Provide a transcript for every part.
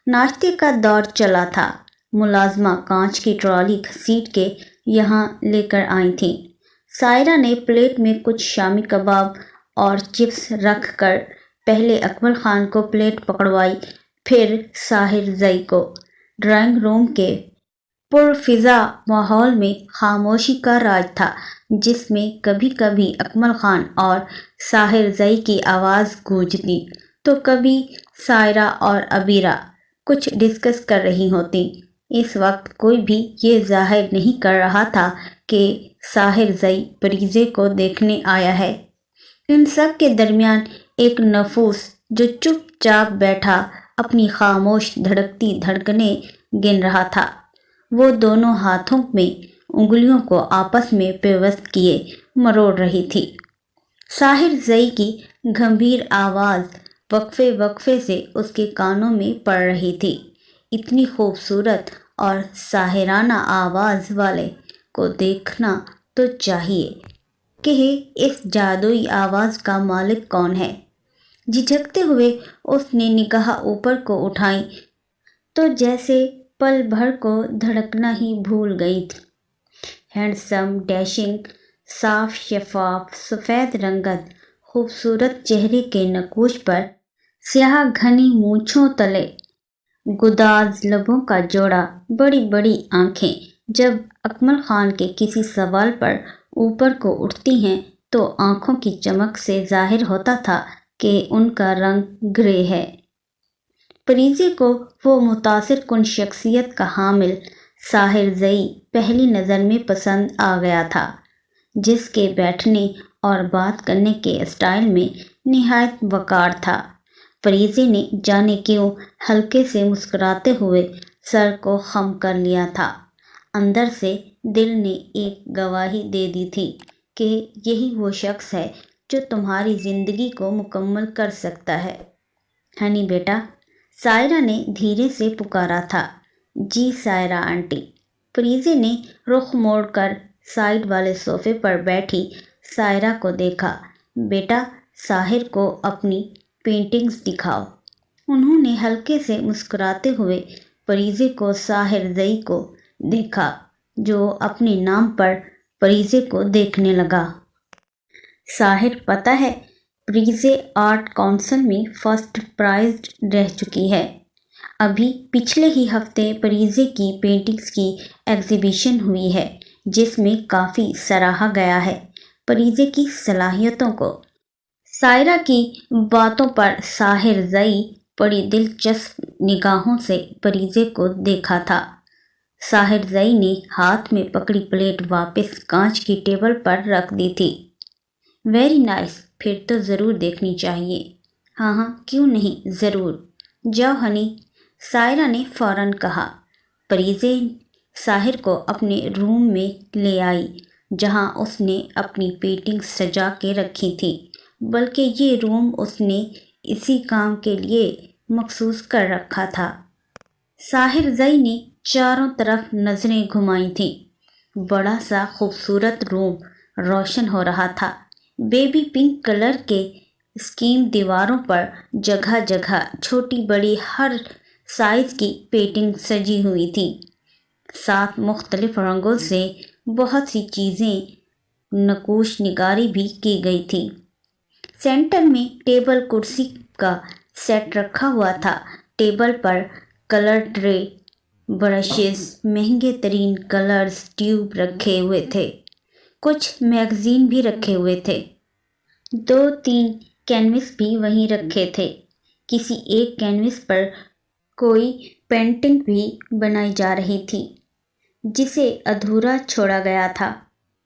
ناشتے کا دور چلا تھا۔ ملازمہ کانچ کی ٹرالی گھسیٹ کے یہاں لے کر آئی تھیں۔ سائرہ نے پلیٹ میں کچھ شامی کباب اور چپس رکھ کر پہلے اکمل خان کو پلیٹ پکڑوائی، پھر ساحر زئی کو۔ ڈرائنگ روم کے پرفضا ماحول میں خاموشی کا راج تھا، جس میں کبھی کبھی اکمل خان اور ساحر زئی کی آواز گونجتی تو کبھی سائرہ اور عبیرہ کچھ ڈسکس کر رہی ہوتیں۔ اس وقت کوئی بھی یہ ظاہر نہیں کر رہا تھا کہ ساحر زئی پریزے کو دیکھنے آیا ہے۔ ان سب کے درمیان ایک نفوس جو چپ چاپ بیٹھا اپنی خاموش دھڑکتی دھڑکنیں گن رہا تھا، وہ دونوں ہاتھوں میں انگلیوں کو آپس میں پیوست کیے مروڑ رہی تھی۔ ساحر زئی کی گمبھیر آواز وقفے وقفے سے اس کے کانوں میں پڑ رہی تھی۔ اتنی خوبصورت اور ساحرانہ آواز والے کو دیکھنا تو چاہیے کہ اس جادوئی آواز کا مالک کون ہے۔ جھجکتے ہوئے اس نے نگاہ اوپر کو اٹھائی تو جیسے پل بھر کو دھڑکنا ہی بھول گئی تھی۔ ہینڈسم، ڈیشنگ، صاف شفاف سفید رنگت، خوبصورت چہرے کے نقوش پر سیاہ گھنی مونچھوں تلے گداز لبوں کا جوڑا، بڑی بڑی آنکھیں جب اکمل خان کے کسی سوال پر اوپر کو اٹھتی ہیں تو آنکھوں کی چمک سے ظاہر ہوتا تھا کہ ان کا رنگ گرے ہے۔ پریزے کو وہ متاثر کن شخصیت کا حامل ساحر زئی پہلی نظر میں پسند آ گیا تھا، جس کے بیٹھنے اور بات کرنے کے اسٹائل میں نہایت وقار تھا۔ پریزے نے جانے کیوں ہلکے سے مسکراتے ہوئے سر کو خم کر لیا تھا۔ اندر سے دل نے ایک گواہی دے دی تھی کہ یہی وہ شخص ہے جو تمہاری زندگی کو مکمل کر سکتا ہے۔ ہنی بیٹا، سائرہ نے دھیرے سے پکارا تھا۔ جی سائرہ آنٹی۔ پریزے نے رخ موڑ کر سائیڈ والے صوفے پر بیٹھی سائرہ کو دیکھا۔ بیٹا، ساحر کو اپنی پینٹنگز دکھاؤ۔ انہوں نے ہلکے سے مسکراتے ہوئے پریزے کو ساحر زئی کو دیکھا، جو اپنے نام پر پریزے کو دیکھنے لگا۔ ساحر، پتہ ہے پریزے آرٹ کونسل میں فرسٹ پرائز رہ چکی ہے۔ ابھی پچھلے ہی ہفتے پریزے کی پینٹنگز کی ایگزیبیشن ہوئی ہے، جس میں کافی سراہا گیا ہے پریزے کی صلاحیتوں کو۔ سائرہ کی باتوں پر ساحر زئی بڑی دلچسپ نگاہوں سے پریزے کو دیکھا تھا۔ ساحر زئی نے ہاتھ میں پکڑی پلیٹ واپس کانچ کی ٹیبل پر رکھ دی تھی۔ ویری نائس، پھر تو ضرور دیکھنی چاہیے۔ ہاں ہاں، کیوں نہیں، ضرور۔ جاؤ ہنی، سائرہ نے فوراً کہا۔ پریزے ساحر کو اپنے روم میں لے آئی، جہاں اس نے اپنی پینٹنگ سجا کے رکھی تھی، بلکہ یہ روم اس نے اسی کام کے لیے مخصوص کر رکھا تھا۔ ساحر زئی نے چاروں طرف نظریں گھمائی تھیں۔ بڑا سا خوبصورت روم روشن ہو رہا تھا۔ بیبی پنک کلر کے اسکیم دیواروں پر جگہ جگہ چھوٹی بڑی ہر سائز کی پینٹنگ سجی ہوئی تھی۔ ساتھ مختلف رنگوں سے بہت سی چیزیں نقوش نگاری بھی کی گئی تھی۔ سینٹر میں ٹیبل کرسی کا سیٹ رکھا ہوا تھا۔ ٹیبل پر کلر ٹرے، برشز، مہنگے ترین کلرز ٹیوب رکھے ہوئے تھے۔ کچھ میگزین بھی رکھے ہوئے تھے۔ 2-3 کینوس بھی وہیں رکھے تھے۔ کسی ایک کینوس پر کوئی پینٹنگ بھی بنائی جا رہی تھی، جسے ادھورا چھوڑا گیا تھا۔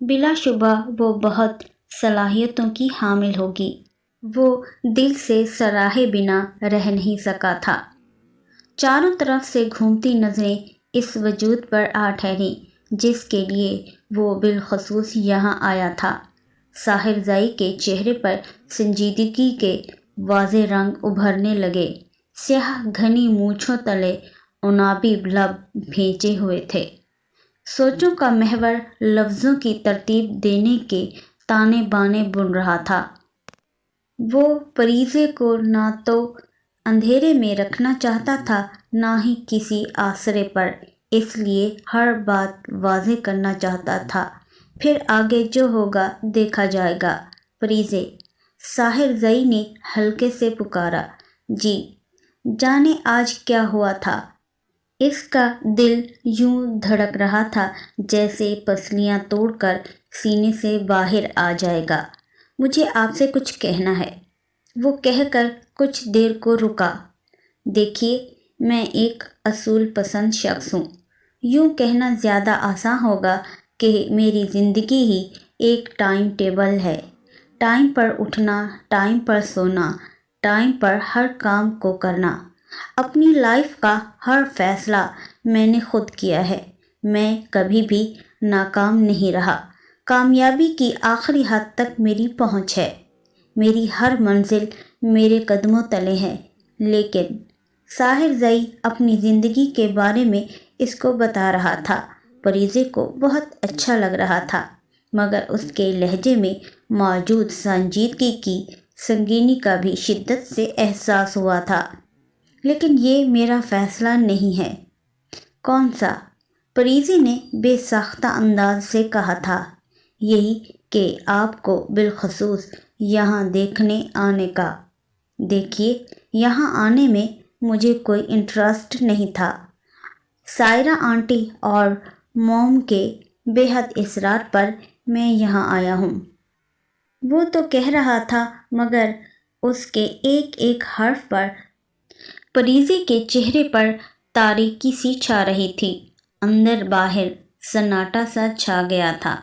بلا شبہ وہ بہت صلاحیتوں کی حامل ہوگی۔ وہ دل سے سراہے بنا رہ نہیں سکا تھا۔ چاروں طرف سے گھومتی نظریں اس وجود پر آ ٹھہریں جس کے لیے وہ بالخصوص یہاں آیا تھا۔ ساحر زئی کے چہرے پر سنجیدگی کے واضح رنگ ابھرنے لگے۔ سیاہ گھنی مونچھوں تلے عنابی لب بھیجے ہوئے تھے۔ سوچوں کا محور لفظوں کی ترتیب دینے کے تانے بانے بن رہا تھا۔ وہ پریزے کو نہ تو اندھیرے میں رکھنا چاہتا تھا نہ ہی کسی آسرے پر، اس لیے ہر بات واضح کرنا چاہتا تھا۔ پھر آگے جو ہوگا دیکھا جائے گا۔ پریزے، ساحر زئی نے ہلکے سے پکارا۔ جی، جانے آج کیا ہوا تھا؟ اس کا دل یوں دھڑک رہا تھا جیسے پسلیاں توڑ کر سینے سے باہر آ جائے گا۔ مجھے آپ سے کچھ کہنا ہے، وہ کہہ کر کچھ دیر کو رکا۔ دیکھیے، میں ایک اصول پسند شخص ہوں۔ یوں کہنا زیادہ آسان ہوگا کہ میری زندگی ہی ایک ٹائم ٹیبل ہے۔ ٹائم پر اٹھنا، ٹائم پر سونا، ٹائم پر ہر کام کو کرنا۔ اپنی لائف کا ہر فیصلہ میں نے خود کیا ہے۔ میں کبھی بھی ناکام نہیں رہا۔ کامیابی کی آخری حد تک میری پہنچ ہے۔ میری ہر منزل میرے قدموں تلے ہے۔ لیکن ساحر زئی اپنی زندگی کے بارے میں اس کو بتا رہا تھا۔ پریزے کو بہت اچھا لگ رہا تھا، مگر اس کے لہجے میں موجود سنجیدگی کی سنگینی کا بھی شدت سے احساس ہوا تھا۔ لیکن یہ میرا فیصلہ نہیں ہے۔ کون سا؟ پریزے نے بے ساختہ انداز سے کہا تھا۔ یہی کہ آپ کو بالخصوص یہاں دیکھنے آنے کا۔ دیکھیے، یہاں آنے میں مجھے کوئی انٹرسٹ نہیں تھا۔ سائرہ آنٹی اور موم کے بے حد اصرار پر میں یہاں آیا ہوں۔ وہ تو کہہ رہا تھا، مگر اس کے ایک ایک حرف پر پریزے کے چہرے پر تاریکی سی چھا رہی تھی۔ اندر باہر سناٹا سا چھا گیا تھا۔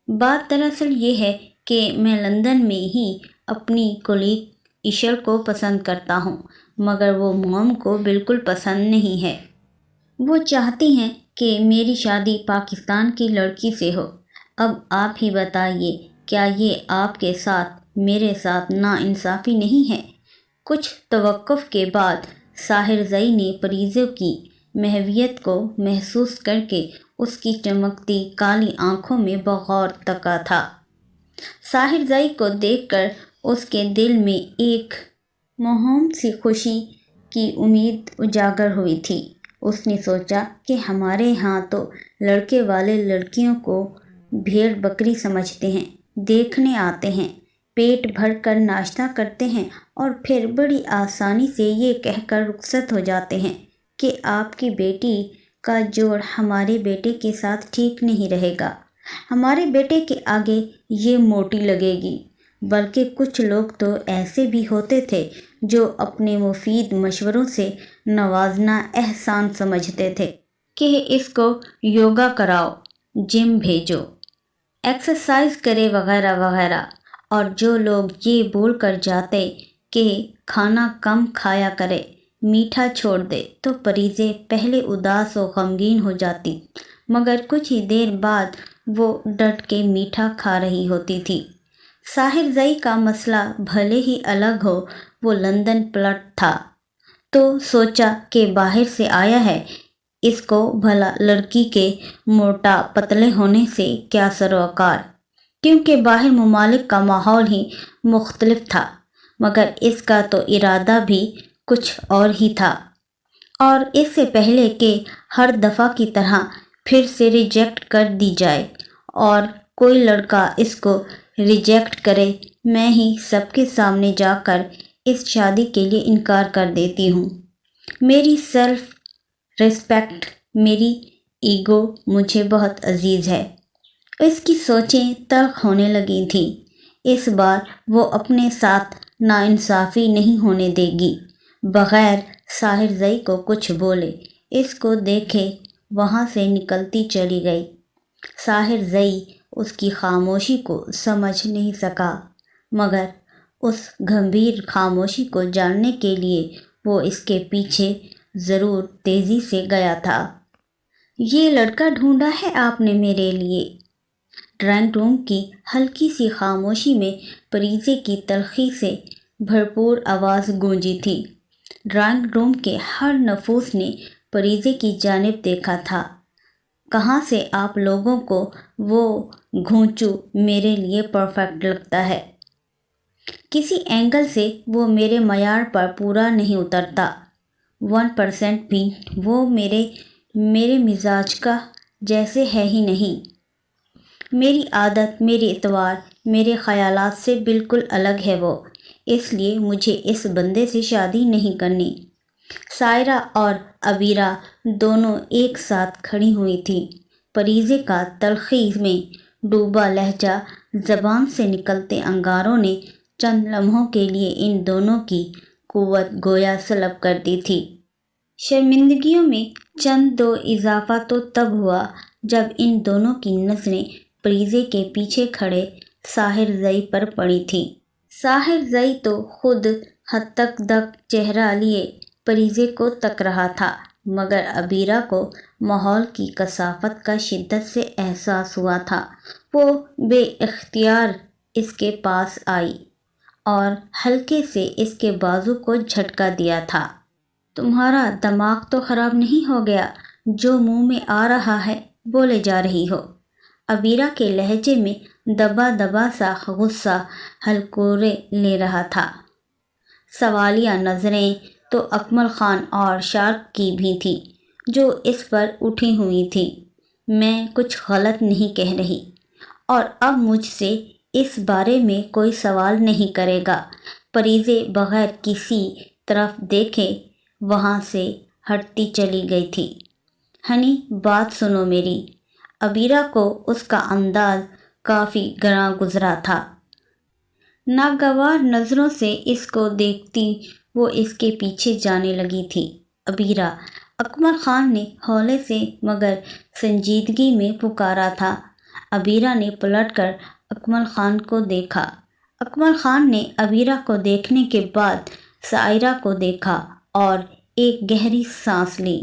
بات دراصل یہ ہے کہ میں لندن میں ہی اپنی کولیگ ایشر کو پسند کرتا ہوں، مگر وہ موم کو بالکل پسند نہیں ہے۔ وہ چاہتی ہیں کہ میری شادی پاکستان کی لڑکی سے ہو۔ اب آپ ہی بتائیے، کیا یہ آپ کے ساتھ میرے ساتھ ناانصافی نہیں ہے؟ کچھ توقف کے بعد ساحر زئی نے پریزے کی محویت کو محسوس کر کے اس کی چمکتی کالی آنکھوں میں بغور تکا تھا۔ ساحر زئی کو دیکھ کر اس کے دل میں ایک موہوم سی خوشی کی امید اجاگر ہوئی تھی۔ اس نے سوچا کہ ہمارے ہاں تو لڑکے والے لڑکیوں کو بھیڑ بکری سمجھتے ہیں، دیکھنے آتے ہیں، پیٹ بھر کر ناشتہ کرتے ہیں اور پھر بڑی آسانی سے یہ کہہ کر رخصت ہو جاتے ہیں کہ آپ کی بیٹی کا جوڑ ہمارے بیٹے کے ساتھ ٹھیک نہیں رہے گا، ہمارے بیٹے کے آگے یہ موٹی لگے گی۔ بلکہ کچھ لوگ تو ایسے بھی ہوتے تھے جو اپنے مفید مشوروں سے نوازنا احسان سمجھتے تھے کہ اس کو یوگا کراؤ، جم بھیجو، ایکسرسائز کرے وغیرہ وغیرہ۔ اور جو لوگ یہ بول کر جاتے کہ کھانا کم کھایا کرے، میٹھا چھوڑ دے، تو پریزے پہلے اداس و غمگین ہو جاتی، مگر کچھ ہی دیر بعد وہ ڈٹ کے میٹھا کھا رہی ہوتی تھی۔ ساحر زئی کا مسئلہ بھلے ہی الگ ہو، وہ لندن پلٹ تھا تو سوچا کہ باہر سے آیا ہے، اس کو بھلا لڑکی کے موٹا پتلے ہونے سے کیا سروکار، کیونکہ باہر ممالک کا ماحول ہی مختلف تھا۔ مگر اس کا تو ارادہ بھی کچھ اور ہی تھا، اور اس سے پہلے کہ ہر دفعہ کی طرح پھر سے ریجیکٹ کر دی جائے اور کوئی لڑکا اس کو ریجیکٹ کرے، میں ہی سب کے سامنے جا کر اس شادی کے لیے انکار کر دیتی ہوں۔ میری سیلف ریسپیکٹ، میری ایگو مجھے بہت عزیز ہے۔ اس کی سوچیں تلخ ہونے لگی تھیں۔ اس بار وہ اپنے ساتھ ناانصافی نہیں ہونے دے گی۔ بغیر ساحر زئی کو کچھ بولے، اس کو دیکھے وہاں سے نکلتی چلی گئی۔ ساحر زئی اس کی خاموشی کو سمجھ نہیں سکا، مگر اس گمبھیر خاموشی کو جاننے کے لیے وہ اس کے پیچھے ضرور تیزی سے گیا تھا۔ یہ لڑکا ڈھونڈا ہے آپ نے میرے لیے؟ ڈرائنگ روم کی ہلکی سی خاموشی میں پریزے کی تلخی سے بھرپور آواز گونجی تھی۔ ڈرائنگ روم کے ہر نفوس نے پریزے کی جانب دیکھا تھا۔ کہاں سے آپ لوگوں کو وہ گھونچو میرے لیے پرفیکٹ لگتا ہے؟ کسی اینگل سے وہ میرے معیار پر پورا نہیں اترتا۔ 1% بھی وہ میرے مزاج کا جیسے ہے ہی نہیں۔ میری عادت، میری اتوار، میرے خیالات سے بالکل الگ ہے وہ، اس لیے مجھے اس بندے سے شادی نہیں کرنی۔ سائرہ اور عبیرہ دونوں ایک ساتھ کھڑی ہوئی تھیں۔ پریزے کا تلخی میں ڈوبا لہجہ، زبان سے نکلتے انگاروں نے چند لمحوں کے لیے ان دونوں کی قوت گویا سلب کر دی تھی۔ شرمندگیوں میں چند دو اضافہ تو تب ہوا جب ان دونوں کی نظریں پریزے کے پیچھے کھڑے ساحر زئی پر پڑی تھیں۔ ساحر زئی تو خود ہتک دک چہرہ لیے پریزے کو تک رہا تھا، مگر عبیرہ کو ماحول کی کثافت کا شدت سے احساس ہوا تھا۔ وہ بے اختیار اس کے پاس آئی اور ہلکے سے اس کے بازو کو جھٹکا دیا تھا۔ تمہارا دماغ تو خراب نہیں ہو گیا؟ جو منہ میں آ رہا ہے بولے جا رہی ہو۔ عبیرہ کے لہجے میں دبا دبا سا غصہ ہلکورے لے رہا تھا۔ سوالیہ نظریں تو اکمل خان اور شارک کی بھی تھی جو اس پر اٹھی ہوئی تھی۔ میں کچھ غلط نہیں کہہ رہی، اور اب مجھ سے اس بارے میں کوئی سوال نہیں کرے گا۔ پریزے بغیر کسی طرف دیکھے وہاں سے ہٹتی چلی گئی تھی۔ ہنی، بات سنو میری۔ عبیرہ کو اس کا انداز کافی گراں گزرا تھا۔ ناگوار نظروں سے اس کو دیکھتی وہ اس کے پیچھے جانے لگی تھی۔ عبیرہ، اکمل خان نے ہولے سے مگر سنجیدگی میں پکارا تھا۔ عبیرہ نے پلٹ کر اکمل خان کو دیکھا۔ اکمل خان نے عبیرہ کو دیکھنے کے بعد سائرہ کو دیکھا اور ایک گہری سانس لی۔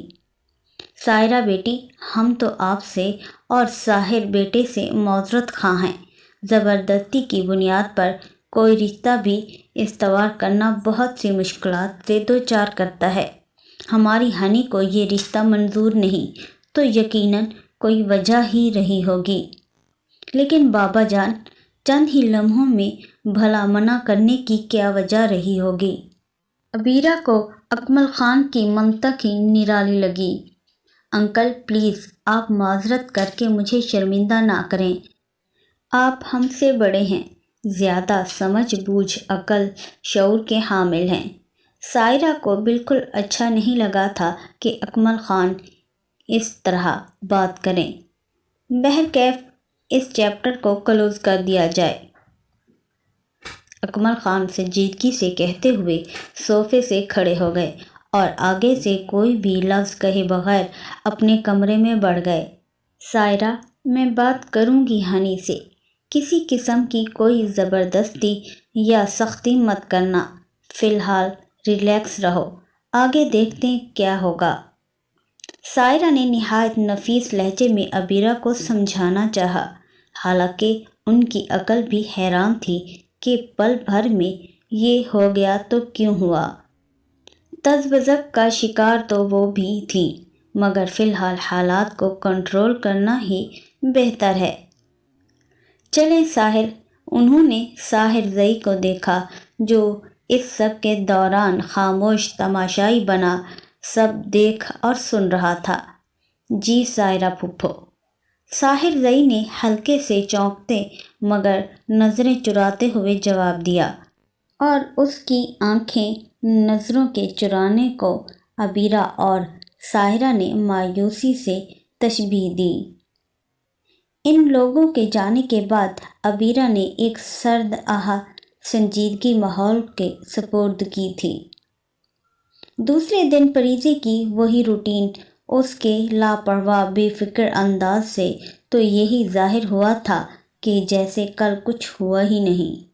سائرہ بیٹی، ہم تو آپ سے اور ساحر بیٹے سے معذرت خواہ ہیں۔ زبردستی کی بنیاد پر کوئی رشتہ بھی استوار کرنا بہت سی مشکلات سے دوچار کرتا ہے۔ ہماری ہنی کو یہ رشتہ منظور نہیں تو یقیناً کوئی وجہ ہی رہی ہوگی۔ لیکن بابا جان، چند ہی لمحوں میں بھلا منع کرنے کی کیا وجہ رہی ہوگی؟ عبیرہ کو اکمل خان کی منطق ہی نرالی لگی۔ انکل پلیز، آپ معذرت کر کے مجھے شرمندہ نہ کریں۔ آپ ہم سے بڑے ہیں، زیادہ سمجھ بوجھ عقل شعور کے حامل ہیں۔ سائرہ کو بالکل اچھا نہیں لگا تھا کہ اکمل خان اس طرح بات کریں۔ بہرکیف اس چیپٹر کو کلوز کر دیا جائے، اکمل خان سنجیدگی سے کہتے ہوئے صوفے سے کھڑے ہو گئے اور آگے سے کوئی بھی لفظ کہے بغیر اپنے کمرے میں بڑھ گئے۔ سائرہ، میں بات کروں گی ہنی سے، کسی قسم کی کوئی زبردستی یا سختی مت کرنا۔ فی الحال ریلیکس رہو، آگے دیکھتے ہیں کیا ہوگا۔ سائرہ نے نہایت نفیس لہجے میں عبیرہ کو سمجھانا چاہا، حالانکہ ان کی عقل بھی حیران تھی کہ پل بھر میں یہ ہو گیا تو کیوں ہوا۔ تذبذب کا شکار تو وہ بھی تھی، مگر فی الحال حالات کو کنٹرول کرنا ہی بہتر ہے۔ چلیں ساحر۔ انہوں نے ساحر زئی کو دیکھا جو اس سب کے دوران خاموش تماشائی بنا سب دیکھ اور سن رہا تھا۔ جی سائرہ پھپھو، ساحر زئی نے ہلکے سے چونکتے مگر نظریں چراتے ہوئے جواب دیا، اور اس کی آنکھیں نظروں کے چرانے کو عبیرہ اور سائرہ نے مایوسی سے تشبیہ دی۔ ان لوگوں کے جانے کے بعد عبیرہ نے ایک سرد آہ سنجیدگی ماحول کے سپرد کی تھی۔ دوسرے دن پریزے کی وہی روٹین، اس کے لاپرواہ بے فکر انداز سے تو یہی ظاہر ہوا تھا کہ جیسے کل کچھ ہوا ہی نہیں۔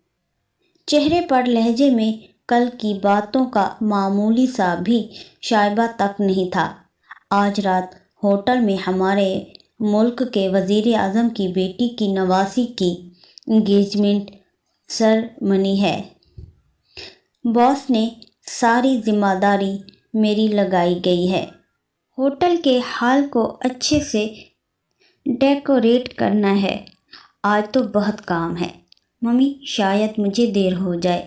چہرے پر لہجے میں کل کی باتوں کا معمولی سا بھی شائبہ تک نہیں تھا۔ آج رات ہوٹل میں ہمارے ملک کے وزیر اعظم کی بیٹی کی نواسی کی انگیجمنٹ سرمنی ہے۔ باس نے ساری ذمہ داری میری لگائی گئی ہے۔ ہوٹل کے ہال کو اچھے سے ڈیکوریٹ کرنا ہے۔ آج تو بہت کام ہے۔ ممی، شاید مجھے دیر ہو جائے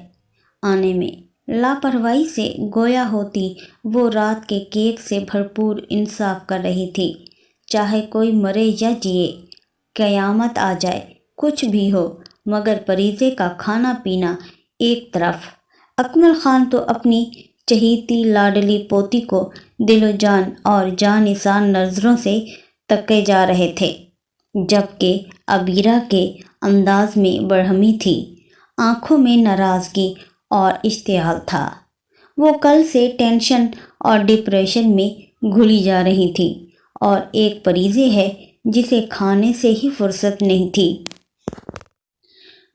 آنے میں۔ لاپرواہی سے گویا ہوتی وہ رات کے کیک سے بھرپور انصاف کر رہی تھی۔ چاہے کوئی مرے یا جیے، قیامت آ جائے، کچھ بھی ہو، مگر پریزے کا کھانا پینا ایک طرف۔ اکمل خان تو اپنی چہیتی لاڈلی پوتی کو دل و جان اور جاں نثار نظروں سے تکے جا رہے تھے، جبکہ عبیرہ کے انداز میں برہمی تھی، آنکھوں میں ناراضگی اور اشتعال تھا۔ وہ کل سے ٹینشن اور ڈپریشن میں گھلی جا رہی تھی، اور ایک پریزے ہے جسے کھانے سے ہی فرصت نہیں تھی۔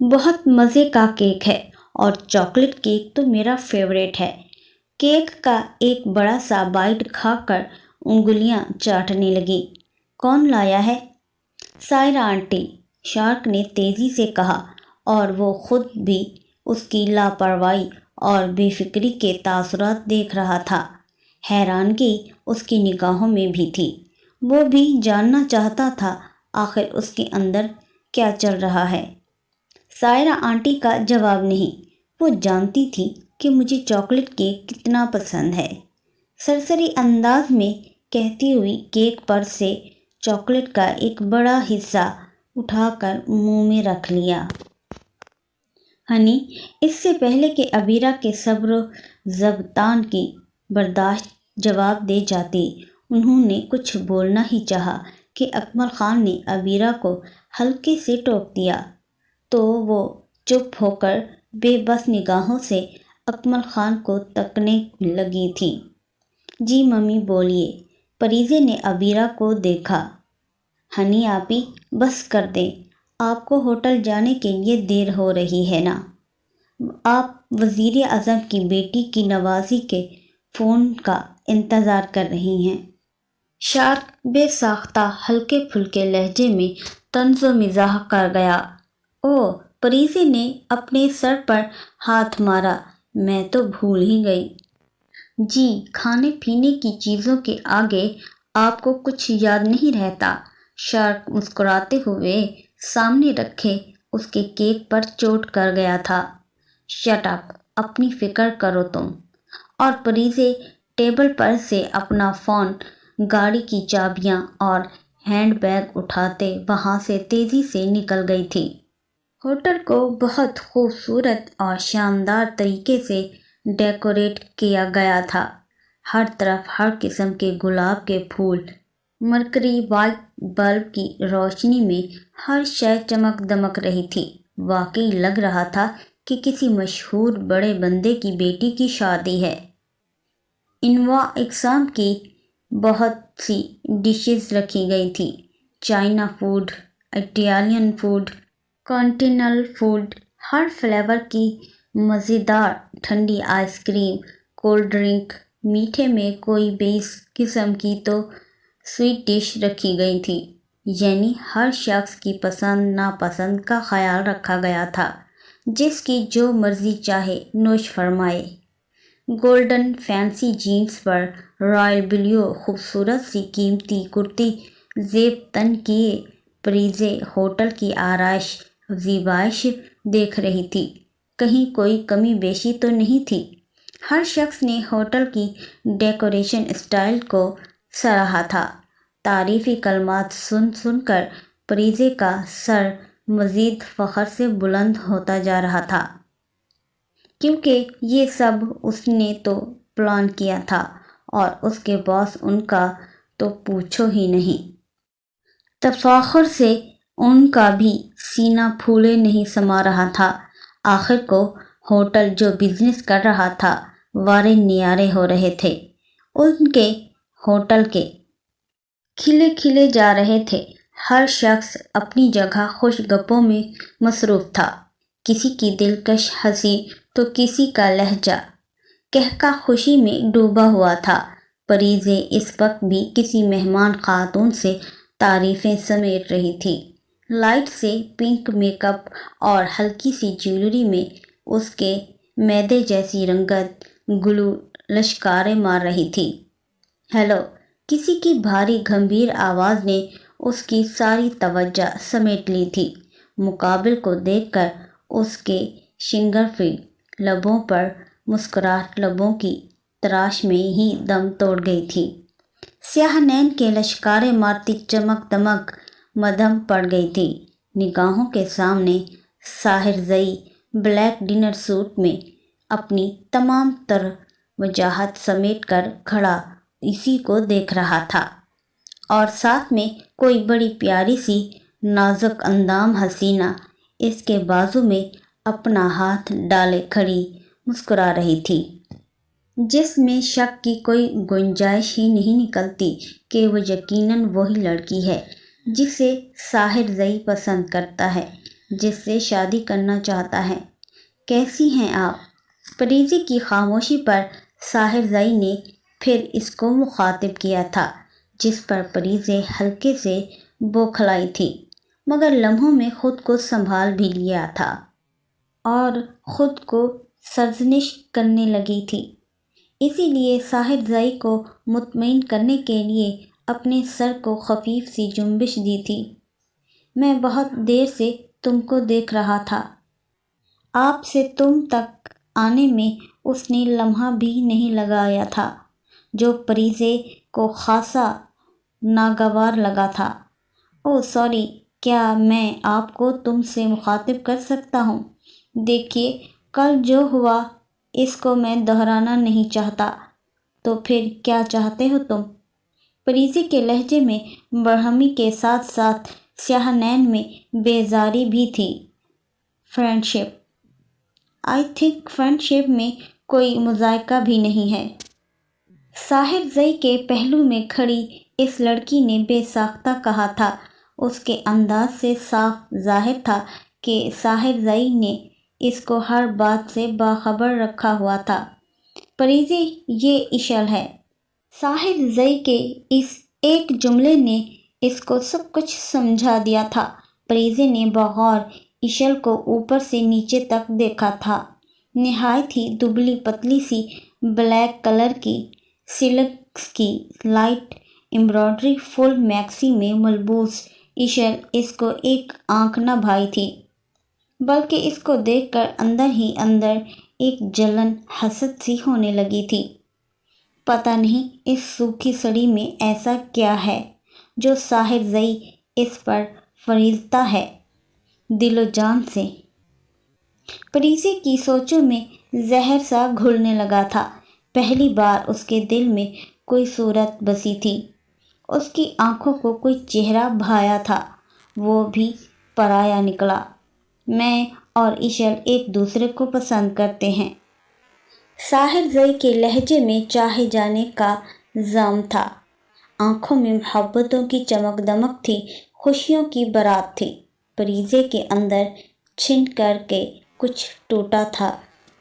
بہت مزے کا کیک ہے، اور چاکلیٹ کیک تو میرا فیورٹ ہے۔ کیک کا ایک بڑا سا بائٹ کھا کر انگلیاں چاٹنے لگی۔ کون لایا ہے؟ سائرہ آنٹی، شارک نے تیزی سے کہا، اور وہ خود بھی اس کی لاپرواہی اور بے فکری کے تاثرات دیکھ رہا تھا۔ حیرانگی اس کی نگاہوں میں بھی تھی۔ وہ بھی جاننا چاہتا تھا آخر اس کے اندر کیا چل رہا ہے۔ سائرہ آنٹی کا جواب نہیں۔ وہ جانتی تھی کہ مجھے چاکلیٹ کیک کتنا پسند ہے، سرسری انداز میں کہتی ہوئی کیک پر سے چاکلیٹ کا ایک بڑا حصہ اٹھا کر منہ میں رکھ لیا۔ ہنی، اس سے پہلے کہ عبیرہ کے صبر و ضبطان کی برداشت جواب دے جاتی، انہوں نے کچھ بولنا ہی چاہا کہ اکمل خان نے عبیرہ کو ہلکے سے ٹوک دیا، تو وہ چپ ہو کر بے بس نگاہوں سے اکمل خان کو تکنے لگی تھی۔ جی ممی بولیے، پریزے نے عبیرہ کو دیکھا۔ ہنی آپی، بس کر دیں، آپ کو ہوٹل جانے کے لیے دیر ہو رہی ہے نا؟ آپ وزیر اعظم کی بیٹی کی نوازی کے فون کا انتظار کر رہی ہیں؟ شارک بے ساختہ ہلکے پھلکے لہجے میں طنز و مزاح کر گیا۔ اوہ، پریزے نے اپنے سر پر ہاتھ مارا، میں تو بھول ہی گئی۔ جی، کھانے پینے کی چیزوں کے آگے آپ کو کچھ یاد نہیں رہتا؟ شارک مسکراتے ہوئے سامنے رکھے اس کے کیک پر چوٹ کر گیا تھا۔ شٹ اپ، اپنی فکر کرو تم۔ اور پریزے ٹیبل پر سے اپنا فون، گاڑی کی چابیاں اور ہینڈ بیگ اٹھاتے وہاں سے تیزی سے نکل گئی تھی۔ ہوٹل کو بہت خوبصورت اور شاندار طریقے سے ڈیکوریٹ کیا گیا تھا۔ ہر طرف ہر قسم کے گلاب کے پھول، مرکری وائٹ بلب کی روشنی میں ہر شے چمک دمک رہی تھی۔ واقعی لگ رہا تھا کہ کسی مشہور بڑے بندے کی بیٹی کی شادی ہے۔ انواع اقسام کی بہت سی ڈشز رکھی گئی تھیں، China food, Italian food, continental food, ہر فلیور کی مزیدار ٹھنڈی آئس کریم، کولڈ ڈرنک، میٹھے میں کوئی 20 قسم کی تو سویٹ ڈش رکھی گئی تھی، یعنی ہر شخص کی پسند ناپسند کا خیال رکھا گیا تھا، جس کی جو مرضی چاہے نوش فرمائے۔ گولڈن فینسی جینس پر رائل بلیو خوبصورت سی قیمتی کرتی زیب تن کیے پریزے ہوٹل کی آرائش و زیبائش دیکھ رہی تھی۔ کہیں کوئی کمی بیشی تو نہیں تھی۔ ہر شخص نے ہوٹل کی ڈیکوریشن اسٹائل کو سراہا تھا۔ تعریفی کلمات سن سن کر پریزے کا سر مزید فخر سے بلند ہوتا جا رہا تھا، کیونکہ یہ سب اس نے تو پلان کیا تھا، اور اس کے باس ان کا تو پوچھو ہی نہیں۔ تفاخر سے ان کا بھی سینہ پھولے نہیں سما رہا تھا۔ آخر کو ہوٹل جو بزنس کر رہا تھا، وارے نیارے ہو رہے تھے۔ ان کے ہوٹل کے کھلے کھلے جا رہے تھے۔ ہر شخص اپنی جگہ خوش گپوں میں مصروف تھا، کسی کی دلکش ہنسی تو کسی کا لہجہ قہقہ خوشی میں ڈوبا ہوا تھا۔ پریزے اس وقت بھی کسی مہمان خاتون سے تعریفیں سمیٹ رہی تھی۔ لائٹ سے پنک میک اپ اور ہلکی سی جیولری میں اس کے میدے جیسی رنگت گلو لشکاریں مار رہی تھی۔ ہیلو، کسی کی بھاری گمبھیر آواز نے اس کی ساری توجہ سمیٹ لی تھی۔ مقابل کو دیکھ کر اس کے شنگرفی لبوں پر مسکراہٹ لبوں کی تراش میں ہی دم توڑ گئی تھی۔ سیاہ نین کے لشکارے مارتی چمک دمک مدھم پڑ گئی تھی۔ نگاہوں کے سامنے ساحر زئی بلیک ڈنر سوٹ میں اپنی تمام تر وجاہت سمیٹ کر کھڑا اسی کو دیکھ رہا تھا، اور ساتھ میں کوئی بڑی پیاری سی نازک اندام حسینہ اس کے بازو میں اپنا ہاتھ ڈالے کھڑی مسکرا رہی تھی، جس میں شک کی کوئی گنجائش ہی نہیں نکلتی کہ وہ یقیناً وہی لڑکی ہے جسے ساحر زئی پسند کرتا ہے، جس سے شادی کرنا چاہتا ہے۔ کیسی ہیں آپ؟ پریزی کی خاموشی پر ساحر زئی نے پھر اس کو مخاطب کیا تھا، جس پر پریزے ہلکے سے بوکھلائی تھی، مگر لمحوں میں خود کو سنبھال بھی لیا تھا اور خود کو سرزنش کرنے لگی تھی۔ اسی لیے ساحر زئی کو مطمئن کرنے کے لیے اپنے سر کو خفیف سی جنبش دی تھی۔ میں بہت دیر سے تم کو دیکھ رہا تھا۔ آپ سے تم تک آنے میں اس نے لمحہ بھی نہیں لگایا تھا، جو پریزے کو خاصا ناگوار لگا تھا۔ اوہ سوری، کیا میں آپ کو تم سے مخاطب کر سکتا ہوں؟ دیکھیے، کل جو ہوا اس کو میں دہرانا نہیں چاہتا۔ تو پھر کیا چاہتے ہو تم؟ پریزی کے لہجے میں برہمی کے ساتھ ساتھ سیاہ نین میں بیزاری بھی تھی۔ فرینڈشپ؟ آئی تھنک فرینڈشپ میں کوئی مذائقہ بھی نہیں ہے۔ ساحر زئی کے پہلو میں کھڑی اس لڑکی نے بے ساختہ کہا تھا۔ اس کے انداز سے صاف ظاہر تھا کہ ساحر زئی نے اس کو ہر بات سے باخبر رکھا ہوا تھا۔ پریزی، یہ اشل ہے۔ ساحر زئی کے اس ایک جملے نے اس کو سب کچھ سمجھا دیا تھا۔ پریزی نے بغور اشل کو اوپر سے نیچے تک دیکھا تھا۔ نہایت ہی دبلی پتلی سی بلیک کلر کی سلک کی لائٹ ایمبرائڈری فل میکسی میں ملبوس اشل اس کو ایک آنکھ نہ بھائی تھی، بلکہ اس کو دیکھ کر اندر ہی اندر ایک جلن حسد سی ہونے لگی تھی۔ پتہ نہیں اس سوکھی سڑی میں ایسا کیا ہے جو ساحر زئی اس پر فریضتا ہے دل و جان سے۔ پریزی کی سوچوں میں زہر سا گھلنے لگا تھا۔ پہلی بار اس کے دل میں کوئی صورت بسی تھی، اس کی آنکھوں کو کوئی چہرہ بھایا تھا، وہ بھی پرایا نکلا۔ میں اور اشل ایک دوسرے کو پسند کرتے ہیں۔ ساحر زئی کے لہجے میں چاہے جانے کا زام تھا، آنکھوں میں محبتوں کی چمک دمک تھی، خوشیوں کی بارات تھی۔ پریزے کے اندر چھن کر کے کچھ ٹوٹا تھا،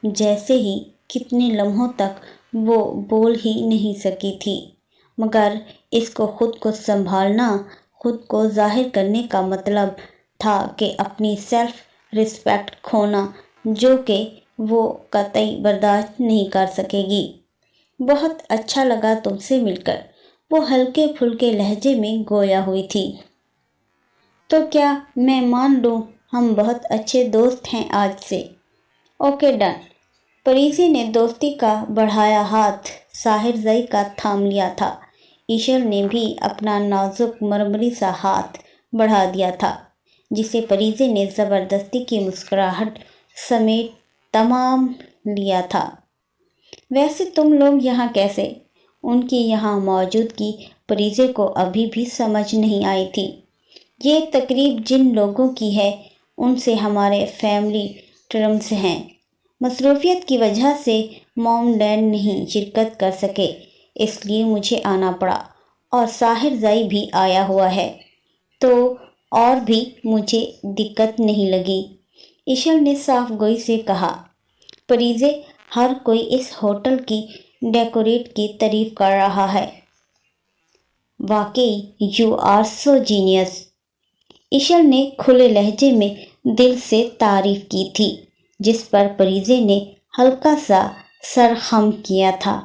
جیسے ہی کتنے لمحوں تک وہ بول ہی نہیں سکی تھی، مگر اس کو خود کو سنبھالنا، خود کو ظاہر کرنے کا مطلب تھا کہ اپنی سیلف ریسپیکٹ کھونا، جو کہ وہ قطعی برداشت نہیں کر سکے گی۔ بہت اچھا لگا تم سے مل کر، وہ ہلکے پھلکے لہجے میں گویا ہوئی تھی۔ تو کیا میں مان لوں ہم بہت اچھے دوست ہیں آج سے؟ Okay done. پریزی نے دوستی کا بڑھایا ہاتھ ساحر زئی کا تھام لیا تھا۔ اشل نے بھی اپنا نازک مرمری سا ہاتھ بڑھا دیا تھا، جسے پریزی نے زبردستی کی مسکراہٹ سمیت تمام لیا تھا۔ ویسے تم لوگ یہاں کیسے؟ ان کی یہاں موجودگی پریزی کو ابھی بھی سمجھ نہیں آئی تھی۔ یہ تقریب جن لوگوں کی ہے ان سے ہمارے فیملی ٹرمز ہیں۔ مصروفیت کی وجہ سے موم ڈیڈ نہیں شرکت کر سکے، اس لیے مجھے آنا پڑا، اور ساحر زئی بھی آیا ہوا ہے، تو اور بھی مجھے دقت نہیں لگی، اشل نے صاف گوئی سے کہا۔ پریزے، ہر کوئی اس ہوٹل کی ڈیکوریٹ کی تعریف کر رہا ہے۔ واقعی یو آر سو جینیس، اشل نے کھلے لہجے میں دل سے تعریف کی تھی، جس پر پریزے نے ہلکا سا سر خم کیا تھا۔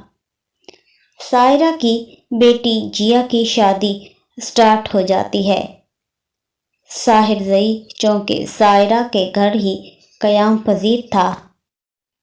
سائرہ کی بیٹی جیا کی شادی سٹارٹ ہو جاتی ہے۔ ساحر زئی چونکہ سائرہ کے گھر ہی قیام پذیر تھا،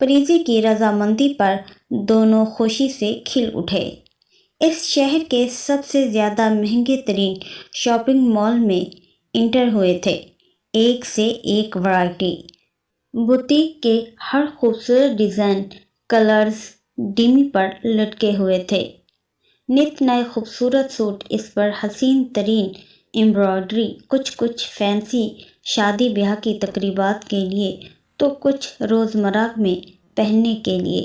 پریزی کی رضامندی پر دونوں خوشی سے کھل اٹھے۔ اس شہر کے سب سے زیادہ مہنگے ترین شاپنگ مال میں انٹر ہوئے تھے۔ ایک سے ایک ورائٹی، بوتیک کے ہر خوبصورت ڈیزائن کلرز ڈمی پر لٹکے ہوئے تھے۔ نت نئے خوبصورت سوٹ، اس پر حسین ترین ایمبرائڈری، کچھ فینسی شادی بیاہ کی تقریبات کے لیے تو کچھ روزمرہ میں پہننے کے لیے۔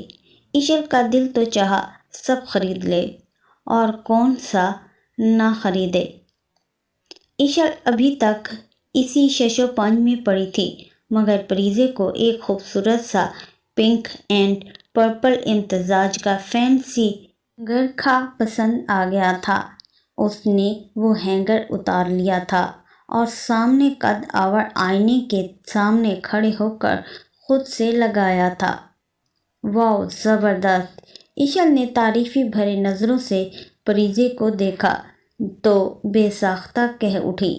ایشل کا دل تو چاہا سب خرید لے، اور کون سا نہ خریدے۔ ایشل ابھی تک اسی شش و پنج میں پڑی تھی، مگر پریزی کو ایک خوبصورت سا پنک اینڈ پرپل امتزاج کا فینسی ہینگر پسند آ گیا تھا۔ اس نے وہ ہینگر اتار لیا تھا اور سامنے قد آور آئینے کے سامنے کھڑے ہو کر خود سے لگایا تھا۔ واو، زبردست! ایشل نے تعریفی بھرے نظروں سے پریزی کو دیکھا تو بے ساختہ کہہ اٹھی،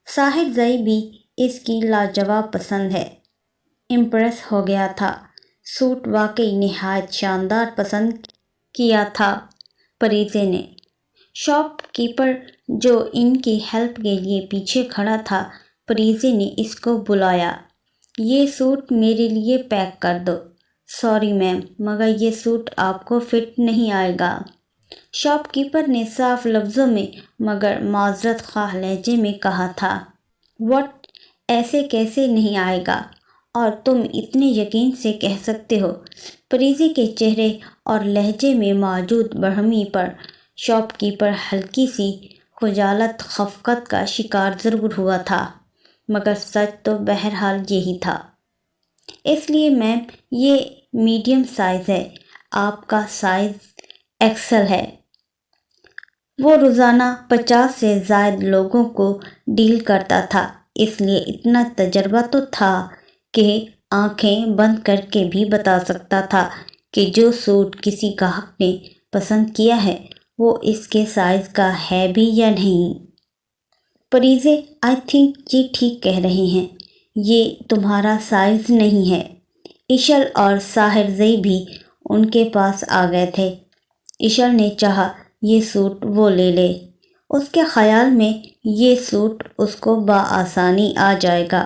ساحر زئی بھی اس کی لاجواب پسند ہے۔ امپریس ہو گیا تھا۔ سوٹ واقعی نہایت شاندار پسند کیا تھا پریزی نے۔ شاپ کیپر جو ان کی ہیلپ کے لیے پیچھے کھڑا تھا، پریزی نے اس کو بلایا، یہ سوٹ میرے لیے پیک کر دو۔ سوری میم، مگر یہ سوٹ آپ کو فٹ نہیں آئے گا۔ شاپ کیپر نے صاف لفظوں میں مگر معذرت خواہ لہجے میں کہا تھا۔ واٹ! ایسے کیسے نہیں آئے گا؟ اور تم اتنے یقین سے کہہ سکتے ہو؟ پریزی کے چہرے اور لہجے میں موجود برہمی پر شاپ کیپر ہلکی سی خجالت خفقت کا شکار ضرور ہوا تھا، مگر سچ تو بہرحال یہی تھا۔ اس لیے میم، یہ میڈیم سائز ہے، آپ کا سائز ایکسل ہے۔ وہ روزانہ 50 سے زائد لوگوں کو ڈیل کرتا تھا، اس لیے اتنا تجربہ تو تھا کہ آنکھیں بند کر کے بھی بتا سکتا تھا کہ جو سوٹ کسی گاہک نے پسند کیا ہے وہ اس کے سائز کا ہے بھی یا نہیں۔ پریزی، آئی تھنک یہ ٹھیک کہہ رہے ہیں، یہ تمہارا سائز نہیں ہے۔ ایشل اور ساحر زئی بھی ان کے پاس آ گئے تھے۔ ایشل نے چاہا یہ سوٹ وہ لے لے، اس کے خیال میں یہ سوٹ اس کو بآسانی آ جائے گا۔